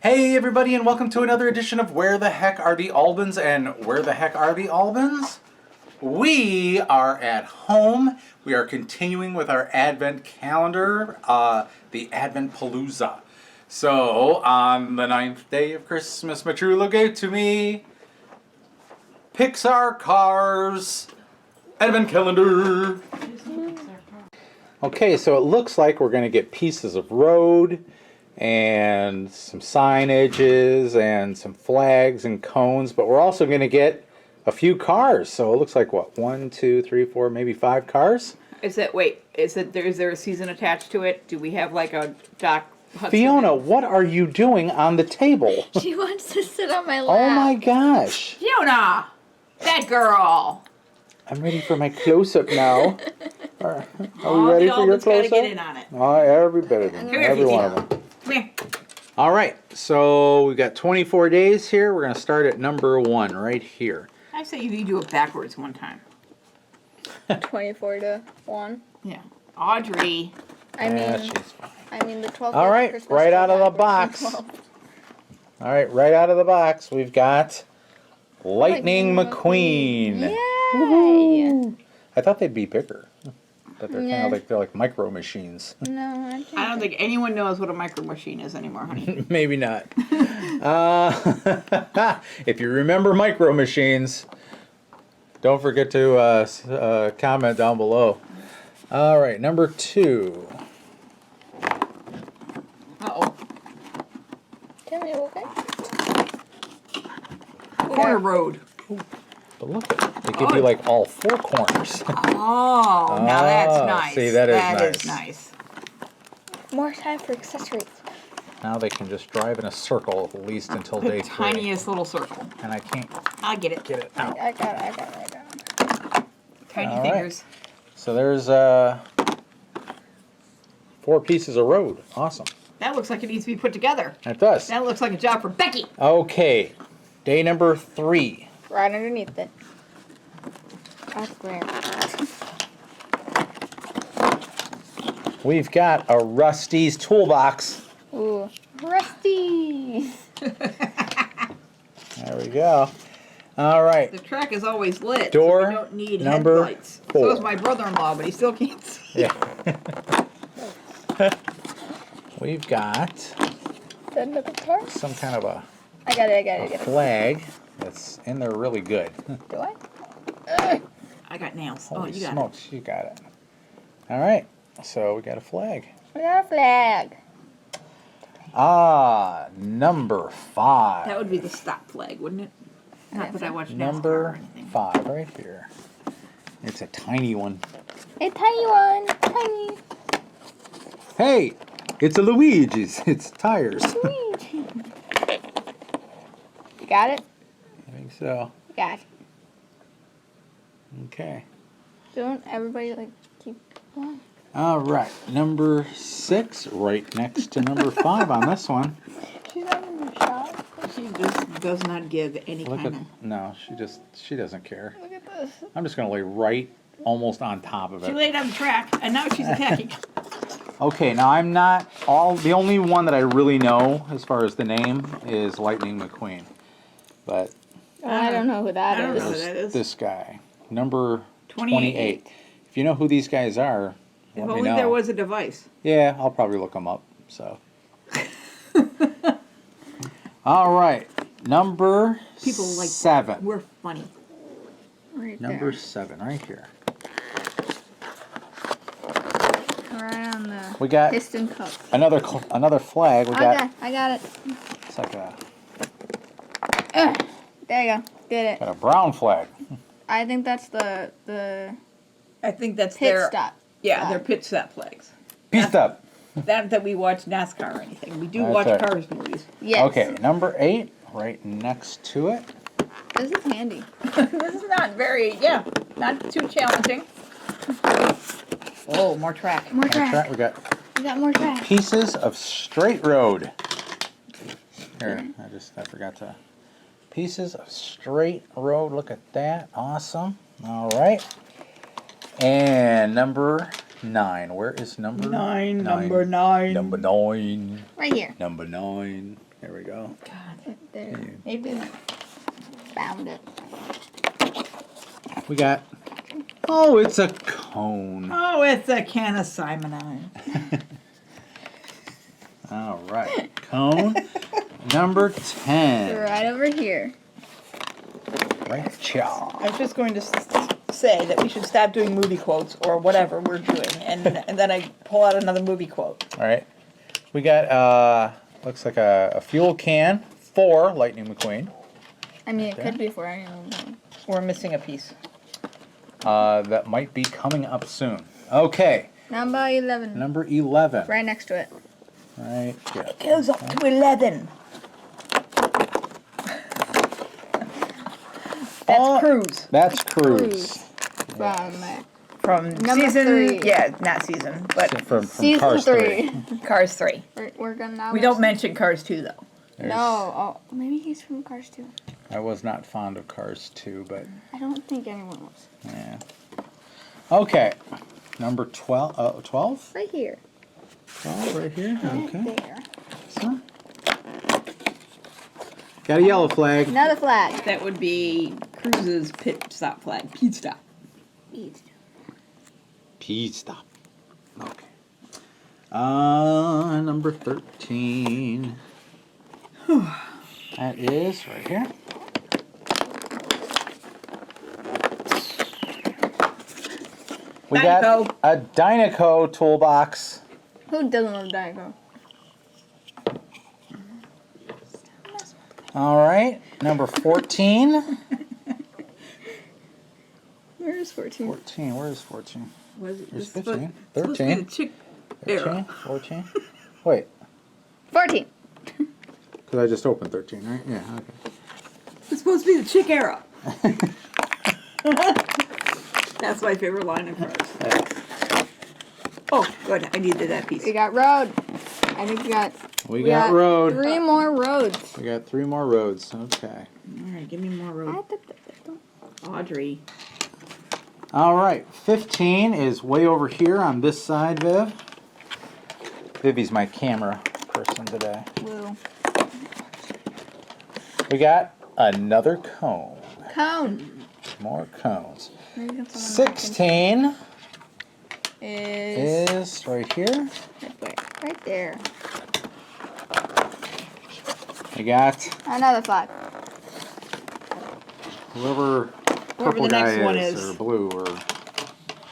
Hey everybody, and welcome to another edition of Where the Heck Are the Albans? And where the heck are the Albans? We are at home. We are continuing with our Advent calendar, the Advent Palooza. So, on the 9th day of Christmas, my true love gave to me Pixar Cars Advent Calendar. Okay, so it looks like we're going to get pieces of road and some signages and some flags and cones, but we're also going to get a few cars. So it looks like what, 1, 2, 3, 4, maybe 5 cars. Is there a season attached to it? Do we have like a Doc Hudson? Fiona, what are you doing on the table? She wants to sit on my lap. Oh my gosh. Fiona, that girl. I'm ready for my close-up now. Are we ready for your close-up? Gotta get in close-up? on it. Oh, every bit of them. Come here, Every one Fiona. of them. Come here. All right, so we've got 24 days here. We're going to start at number 1 right here. I say you do it backwards one time. 24 to 1. Yeah. Audrey. I Yeah, mean, she's fine. the 12th. All right, right out of the box. All right, right out of the box, we've got Lightning McQueen. Yay! Woohoo. I thought they'd be bigger, but they're kind Yeah. of like they're like micro machines. No, I don't think anyone knows what a micro machine is anymore, honey. Maybe not. If you remember micro machines, don't forget to comment down below. All right, number 2. Uh-oh. Tell me, okay? Corner road. But look, they give you like all 4 corners. Oh, now that's Oh, nice. see, that is That nice. is nice. More time for accessories. Now they can just drive in a circle at least until The day 3. tiniest little circle. And I can't I'll get it. get it out. I got it. Tiny All right. fingers. So there's 4 pieces of road. Awesome. That looks like it needs to be put together. It does. That looks like a job for Becky. Okay, day number 3. Right underneath it. That's great. We've got a Rusty's toolbox. Ooh, Rusty. There we go. All right. The track is always lit. Door so we don't need number headlights. 4. So is my brother-in-law, but he still can't see. Yeah. We've got The end of the car. some kind of a I got it. flag that's in there really good. Do I? I got nails. Holy you got smokes, you got it. All right, so we got a flag. We got a flag. Number 5. it. That would be the stop flag, wouldn't it? Not that I watch NASCAR or Number anything. 5 right here. It's a tiny one. A tiny one. Tiny. Hey, it's a Luigi's. It's tires. Sweet. You got it? I think so. Got it. Okay. Don't everybody keep going? All right, number 6, right next to number 5 on this one. She's not in the shop. She just does not give any Look kind at, of... no, she doesn't care. Look at this. I'm just gonna lay right almost on top of She it. laid on the track, and now she's attacking. Okay, now the only one that I really know as far as the name is Lightning McQueen. But I don't know who that I don't is. know. there's that is? this guy, number 28. 28. If you know who these guys are, If let me only know. there was a device. Yeah, I'll probably look them up. So. All right, number People like 7. We're funny. Right Number there. 7, right here. Right on the We got piston cup. another flag. We got Okay, I got it. it's like a There you go. Did it. got a brown flag. I think that's the I think that's pit their... stop. Yeah, flag. they're pit stop flags. Peace up. That we watch NASCAR or anything. We do That's watch right. Cars movies. Yes. Okay, number 8, right next to it. This is handy. This is not not too challenging. Oh, more track. More Our track. track, we got We got more track. pieces of straight road. Here, I forgot to. Pieces of straight road. Look at that. Awesome. All right. And number 9. Where is number 9? Number 9. Number 9. Right here. Number 9. There we go. so. There. Maybe. Found it. We got, oh, it's a cone. Oh, it's a can of Simonite. All right, cone number 10. Right over here. Right, chow. I was just going to say that we should stop doing movie quotes or whatever we're doing, and then I pull out another movie quote. All right, we got, looks like a fuel can for Lightning McQueen. I mean, it could be for anyone. We're missing a piece. That might be coming up soon. Okay, Number 11. number 11. Right next to it. Right here. It goes up to 11. That's Cruise. That's Cruise. From From Number season, 3. yeah, not season, but From season Cars 3. Cars 3. We're gonna now. We don't mention Cars 2 though. There's- No. Oh, maybe he's from Cars 2. I was not fond of Cars 2, but I don't think anyone was. yeah. Okay, number 12. 12? Right here. 12 right here. Okay. Right there. So. Got a yellow flag. Another flag. That would be Cruise's pit stop flag. Pit stop. Pit stop. Okay. Number 13. That is right here. We got Dynaco. a Dynaco toolbox. Who doesn't love Diago? All right, number 14. Where's 14? 14, where is 14? Was it Here's this 15. supposed to be 13. the chick 13, era? 14. Wait, 14. because I just opened 13, right? Yeah, okay. It's supposed to be the chick era. That's my favorite line of Cars. Oh, good. I needed that piece. We got road. I think We got road. 3 more roads. We got 3 more roads. Okay. All right, give me more road. Audrey. All right, 15 is way over here on this side, Viv. Vivi's my camera person today. Blue. We got another cone. Cone. More cones. Maybe someone 16 is is right here. right there. We got Another flag. whoever Whoever purple the guy next one is, is. or blue, or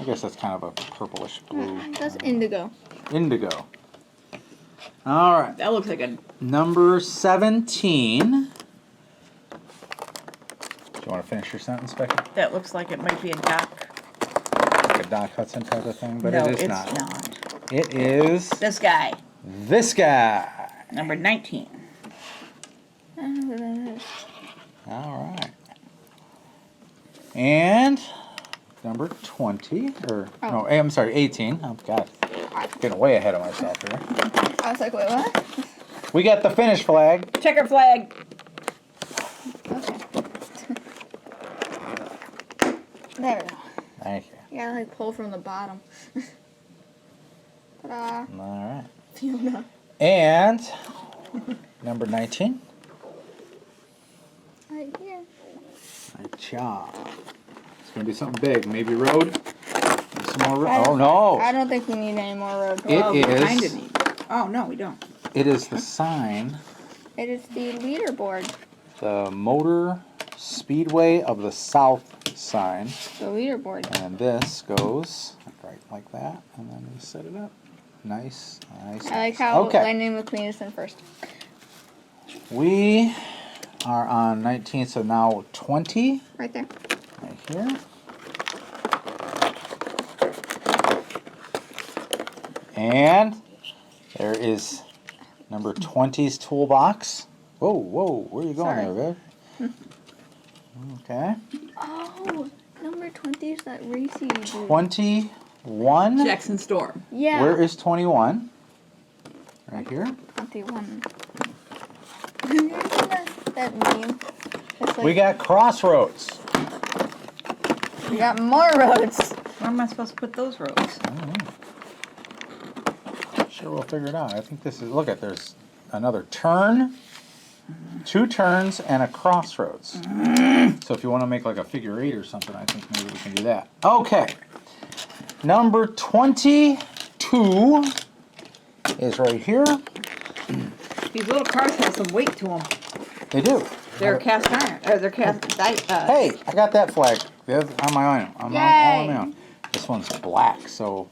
I guess that's kind of a purplish blue. That's indigo. Indigo. All right, That looks like a. number 17. Do you want to finish your sentence, Becky? That looks like it might be a dock. Like a Doc Hudson type of thing, but no, it is it's not. It is This guy, this guy. number 19. All right. And number 20, or no, I'm sorry, 18. Oh God, getting way ahead of myself here. I was like, wait, what? We got the finish flag. Checker flag. Okay. There we go. Thank you. You gotta like pull from the bottom. Ta-da. All right. Fiona. And number 19. Right here. Good job. It's gonna be something big. Maybe road. Maybe some more road. Oh no! I don't think we need any more road. It We is. kind of need. Oh no, we don't. It is the sign. It is the leaderboard. The Motor Speedway of the South sign. The leaderboard. And this goes right like that, and then we set it up. Nice, nice. I like nice. how Okay. Lightning McQueen is in first. We are on 19, so now 20 Right there. right here. And there is number 20's toolbox. Whoa, whoa, where are you going Sorry. there, Viv? Okay. Oh, number 20 is that racy dude. 21. Jackson Storm. Yeah. Where is 21? Right here. 21. that meme. It's like, We got Crossroads. we got more roads. Where am I supposed to put those roads? I don't know. Sure, we'll figure it out. I think this is, look at, there's another turn. 2 turns and a crossroads. So if you want to make like a figure 8 or something, I think maybe we can do that. Okay. Number 22 is right here. These little cars have some weight to them. They do. They're cast iron, or they're cast. Hey, I got that flag. That's on my own. I'm all on my own. This one's black, so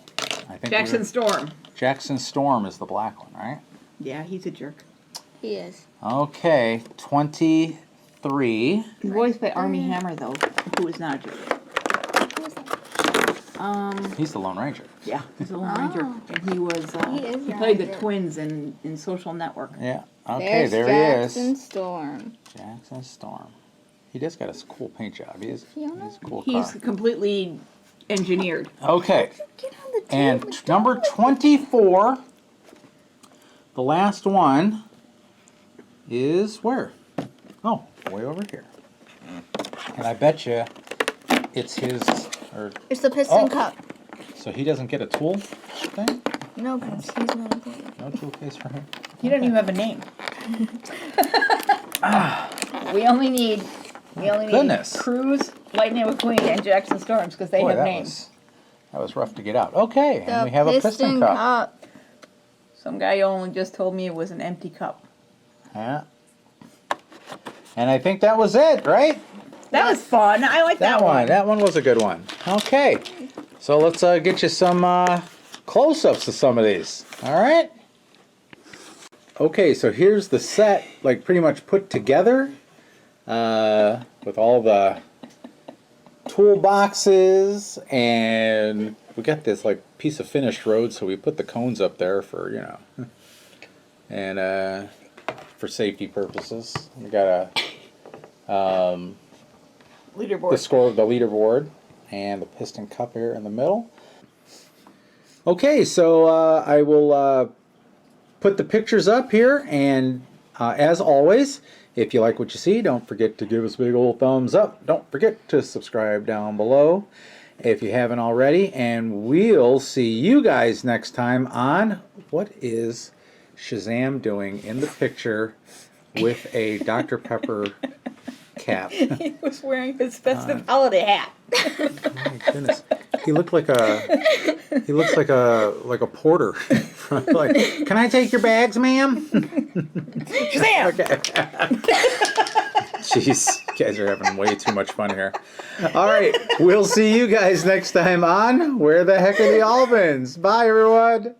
I think Jackson Storm. Jackson Storm is the black one, right? Yeah, he's a jerk. He is. Okay, 23. He's voiced by Armie Hammer, though, who is not a jerk. He's the Lone Ranger. Yeah, he's a Lone Ranger, and he was. He not played a the jerk. twins in Social Network. Yeah. Okay, There's there Jackson he is. Storm. Jackson Storm. He does got a cool paint job. He's a cool He's car. completely engineered. Okay. Get on the table. And number 24, the last one, is where? Oh, way over here. And I bet you it's his, or It's the piston Oh. cup. so he doesn't get a tool thing? No, because he's not a player. No tool case for him? He doesn't even have a name. We only need Goodness. Cruz, Lightning McQueen, and Jackson Storms because they Boy, have that names. that was rough to get out. Okay, The and we have a piston cup. Some guy only just told me it was an empty cup. Yeah. And I think that was it, right? That was fun. I like that one. That one was a good one. Okay. So let's get you some close-ups of some of these. All right? Okay, so here's the set, like pretty much put together with all the toolboxes, and we got this like piece of finished road, so we put the cones up there for, you know, and for safety purposes. We got a Leaderboard. the score of the leaderboard and the piston cup here in the middle. Okay, so I will put the pictures up here, and as always, if you like what you see, don't forget to give us a big old thumbs up. Don't forget to subscribe down below if you haven't already, and we'll see you guys next time on What is Shazam Doing in the Picture with a Dr. Pepper cap. He was wearing his festive holiday hat. My goodness, he looks like a porter. Like, can I take your bags, ma'am? Shazam! Okay. Jeez, you guys are having way too much fun here. All right, we'll see you guys next time on Where the Heck Are the Albans? Bye, everyone.